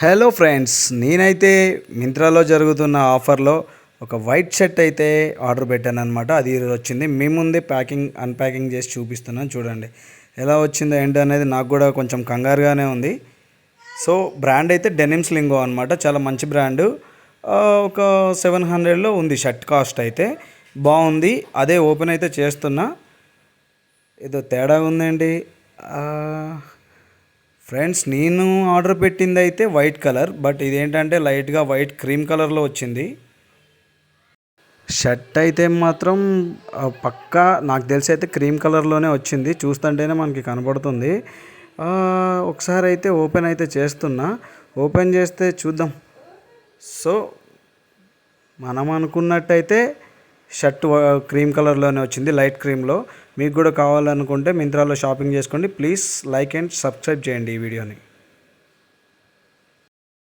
Hello friends, నేనైతే మింత్రాలో జరుగుతున్న ఆఫర్లో ఒక వైట్ షర్ట్ అయితే ఆర్డర్ పెట్టాను అనమాట. అది ఈరోజు వచ్చింది. మీ ముందే అన్ప్యాకింగ్ చేసి చూపిస్తున్నాను. చూడండి ఎలా వచ్చిందో ఏంటి అనేది. నాకు కూడా కొంచెం కంగారుగానే ఉంది. సో బ్రాండ్ అయితే డెనిమ్స్ లింగో అనమాట. చాలా మంచి బ్రాండు. ఒక 700లో ఉంది షర్ట్ కాస్ట్ అయితే. బాగుంది. అదే ఓపెన్ అయితే చేస్తున్నా. ఏదో తేడా ఉందండి. ఫ్రెండ్స్, నేను ఆర్డర్ పెట్టింది అయితే వైట్ కలర్, బట్ ఇదేంటంటే లైట్గా వైట్ క్రీమ్ కలర్లో వచ్చింది. షర్ట్ అయితే మాత్రం పక్కా నాకు తెలిసి అయితే క్రీమ్ కలర్లోనే వచ్చింది. చూస్తుంటేనే మనకి కనబడుతుంది. ఒకసారి అయితే ఓపెన్ అయితే చేస్తున్నా. ఓపెన్ చేస్తే చూద్దాం. సో మనం అనుకున్నట్టయితే షర్ట్ క్రీమ్ కలర్లోనే వచ్చింది, లైట్ క్రీమ్లో. మీకు కూడా కావాలనుకుంటే మింత్రాలో షాపింగ్ చేసుకోండి. ప్లీజ్ లైక్ అండ్ సబ్స్క్రైబ్ చేయండి ఈ వీడియోని.